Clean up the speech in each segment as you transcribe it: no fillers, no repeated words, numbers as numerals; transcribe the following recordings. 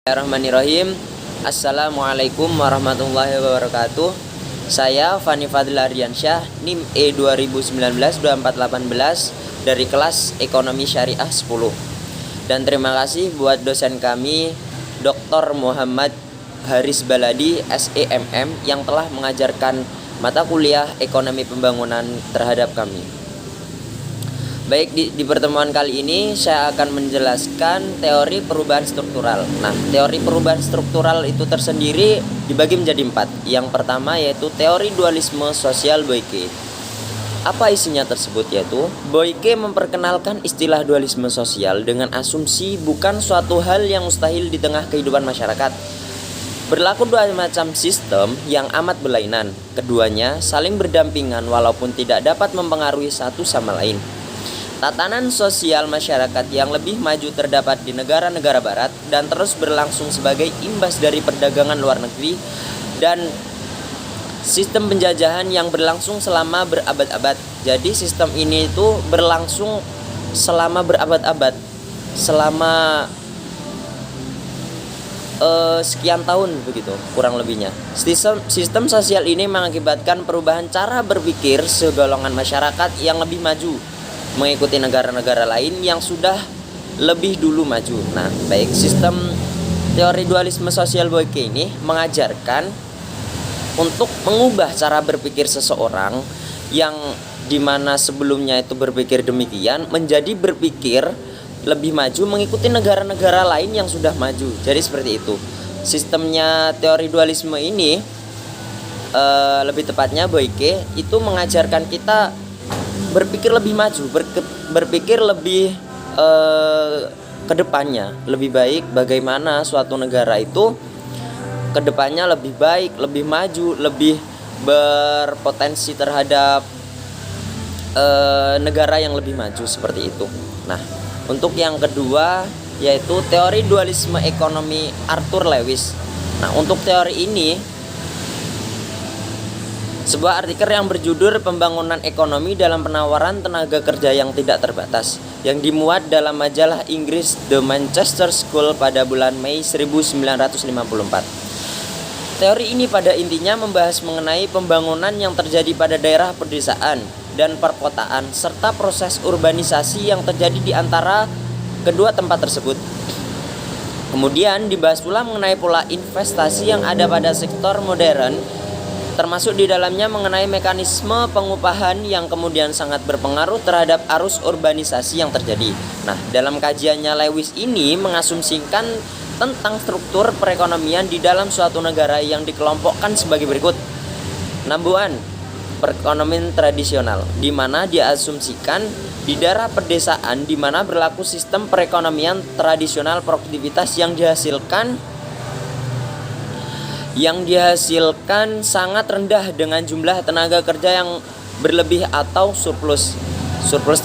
Bismillahirrahmanirrahim. Assalamualaikum warahmatullahi wabarakatuh. Saya Fani Fadil Ardiansyah, NIM E 2019-2418 dari kelas Ekonomi Syariah 10. Dan terima kasih buat dosen kami Dr. Muhammad Haris Baladi SEMM yang telah mengajarkan mata kuliah Ekonomi Pembangunan terhadap kami. Baik, di pertemuan kali ini saya akan menjelaskan teori perubahan struktural. Nah, teori perubahan struktural itu tersendiri dibagi menjadi 4. Yang pertama yaitu teori dualisme sosial Boyke. Apa isinya tersebut? Yaitu Boyke memperkenalkan istilah dualisme sosial dengan asumsi bukan suatu hal yang mustahil di tengah kehidupan masyarakat. Berlaku dua macam sistem yang amat berlainan. Keduanya saling berdampingan walaupun tidak dapat mempengaruhi satu sama lain. Tatanan sosial masyarakat yang lebih maju terdapat di negara-negara barat dan terus berlangsung sebagai imbas dari perdagangan luar negeri dan sistem penjajahan yang berlangsung selama berabad-abad. Jadi sistem ini itu berlangsung selama berabad-abad, selama sekian tahun begitu kurang lebihnya. Sistem sosial ini mengakibatkan perubahan cara berpikir segolongan masyarakat yang lebih maju mengikuti negara-negara lain yang sudah lebih dulu maju. Nah, baik, sistem teori dualisme sosial Boyke ini mengajarkan untuk mengubah cara berpikir seseorang yang dimana sebelumnya itu berpikir demikian menjadi berpikir lebih maju mengikuti negara-negara lain yang sudah maju. Jadi seperti itu sistemnya. Teori dualisme ini lebih tepatnya Boyke itu mengajarkan kita berpikir lebih maju, berpikir lebih ke depannya, lebih baik bagaimana suatu negara itu ke depannya lebih baik, lebih maju, lebih berpotensi terhadap negara yang lebih maju seperti itu. Nah, untuk yang kedua yaitu teori dualisme ekonomi Arthur Lewis. Nah, untuk teori ini sebuah artikel yang berjudul Pembangunan Ekonomi dalam Penawaran Tenaga Kerja yang Tidak Terbatas yang dimuat dalam majalah Inggris The Manchester School pada bulan Mei 1954. Teori ini pada intinya membahas mengenai pembangunan yang terjadi pada daerah pedesaan dan perkotaan serta proses urbanisasi yang terjadi di antara kedua tempat tersebut. Kemudian dibahas pula mengenai pola investasi yang ada pada sektor modern, termasuk di dalamnya mengenai mekanisme pengupahan yang kemudian sangat berpengaruh terhadap arus urbanisasi yang terjadi. Nah, dalam kajiannya Lewis ini mengasumsikan tentang struktur perekonomian di dalam suatu negara yang dikelompokkan sebagai berikut. Number 1, perekonomian tradisional, di mana diasumsikan di daerah pedesaan di mana berlaku sistem perekonomian tradisional produktivitas yang dihasilkan sangat rendah dengan jumlah tenaga kerja yang berlebih atau surplus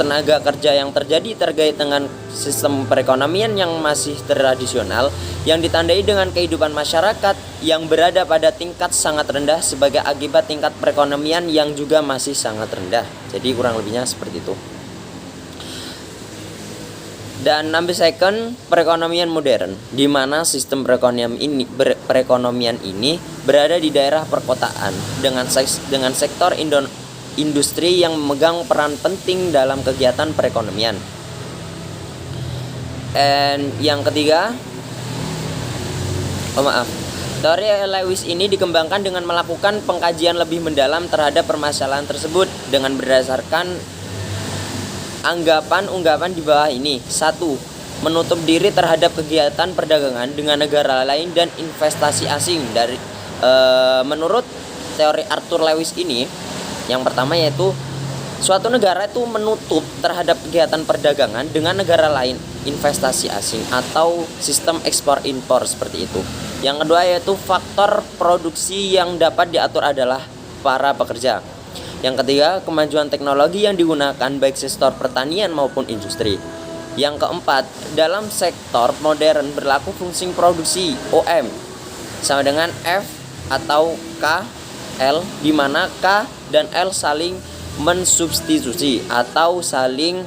tenaga kerja yang terjadi terkait dengan sistem perekonomian yang masih tradisional yang ditandai dengan kehidupan masyarakat yang berada pada tingkat sangat rendah sebagai akibat tingkat perekonomian yang juga masih sangat rendah. Jadi kurang lebihnya seperti itu. Dan number 2, perekonomian modern, di mana sistem perekonomian ini berada di daerah perkotaan dengan sektor industri yang memegang peran penting dalam kegiatan perekonomian. Dan yang ketiga, teori Lewis ini dikembangkan dengan melakukan pengkajian lebih mendalam terhadap permasalahan tersebut dengan berdasarkan unggapan di bawah ini. 1. Menutup diri terhadap kegiatan perdagangan dengan negara lain dan investasi asing. Menurut teori Arthur Lewis ini, yang pertama yaitu suatu negara itu menutup terhadap kegiatan perdagangan dengan negara lain, investasi asing atau sistem ekspor impor seperti itu. Yang kedua yaitu faktor produksi yang dapat diatur adalah para pekerja. Yang ketiga, kemajuan teknologi yang digunakan baik sektor pertanian maupun industri. Yang keempat, dalam sektor modern berlaku fungsi produksi OM sama dengan F atau K, L, di mana K dan L saling mensubstitusi atau saling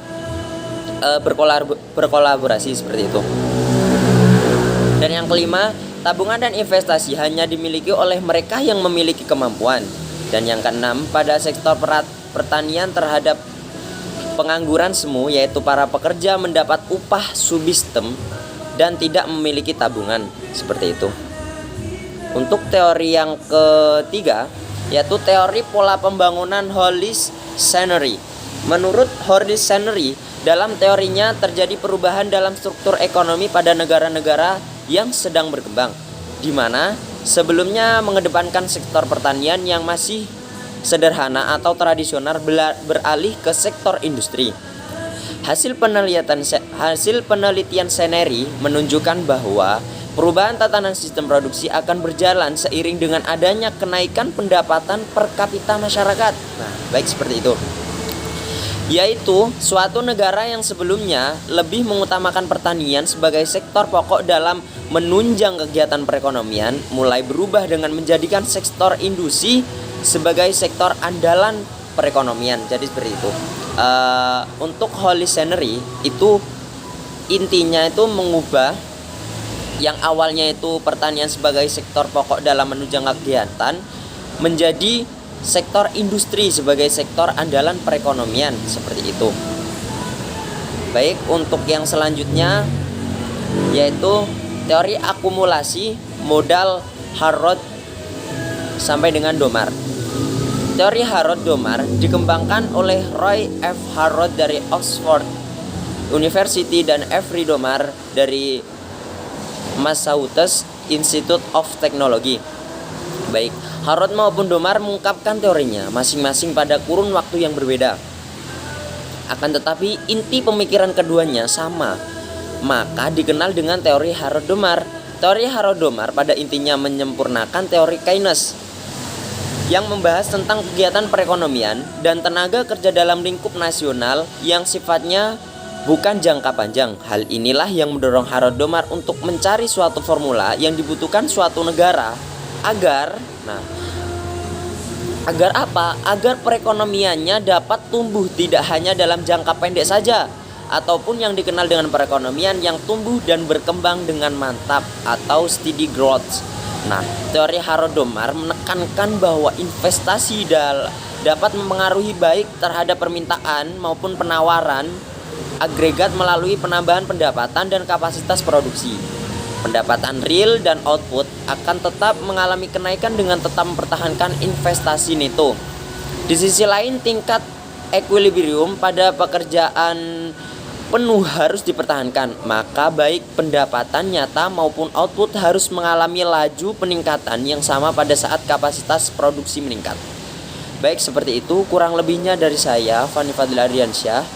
berkolaborasi seperti itu. Dan yang kelima, tabungan dan investasi hanya dimiliki oleh mereka yang memiliki kemampuan. Dan yang keenam, pada sektor pertanian terhadap pengangguran semu, yaitu para pekerja mendapat upah subsisten dan tidak memiliki tabungan, seperti itu. Untuk teori yang ketiga, yaitu teori pola pembangunan Hollis-Sanery. Menurut Hollis-Sanery, dalam teorinya terjadi perubahan dalam struktur ekonomi pada negara-negara yang sedang berkembang, di mana sebelumnya mengedepankan sektor pertanian yang masih sederhana atau tradisional beralih ke sektor industri. Hasil penelitian Sanery menunjukkan bahwa perubahan tatanan sistem produksi akan berjalan seiring dengan adanya kenaikan pendapatan per kapita masyarakat. Nah, baik seperti itu. Yaitu suatu negara yang sebelumnya lebih mengutamakan pertanian sebagai sektor pokok dalam menunjang kegiatan perekonomian, mulai berubah dengan menjadikan sektor industri sebagai sektor andalan perekonomian. Jadi seperti itu. Untuk Hollis-Sanery itu intinya itu mengubah yang awalnya itu pertanian sebagai sektor pokok dalam menunjang kegiatan menjadi sektor industri sebagai sektor andalan perekonomian, seperti itu. Baik, untuk yang selanjutnya yaitu teori akumulasi modal Harrod sampai dengan Domar. Teori Harrod-Domar dikembangkan oleh Roy F. Harrod dari Oxford University dan F. Domar dari Massachusetts Institute of Technology. Baik, Harrod maupun Domar mengungkapkan teorinya masing-masing pada kurun waktu yang berbeda. Akan tetapi inti pemikiran keduanya sama, maka dikenal dengan teori Harrod-Domar. Teori Harrod-Domar pada intinya menyempurnakan teori Keynes yang membahas tentang kegiatan perekonomian dan tenaga kerja dalam lingkup nasional yang sifatnya bukan jangka panjang. Hal inilah yang mendorong Harrod-Domar untuk mencari suatu formula yang dibutuhkan suatu negara agar apa? Agar perekonomiannya dapat tumbuh tidak hanya dalam jangka pendek saja, ataupun yang dikenal dengan perekonomian yang tumbuh dan berkembang dengan mantap atau steady growth. Nah, teori Harrod-Domar menekankan bahwa investasi dapat mempengaruhi baik terhadap permintaan maupun penawaran agregat melalui penambahan pendapatan dan kapasitas produksi. Pendapatan real dan output akan tetap mengalami kenaikan dengan tetap mempertahankan investasi neto. Di sisi lain, tingkat equilibrium pada pekerjaan penuh harus dipertahankan, maka baik pendapatan nyata maupun output harus mengalami laju peningkatan yang sama pada saat kapasitas produksi meningkat. Baik, seperti itu kurang lebihnya dari saya, Fani Fadil Ardiansyah.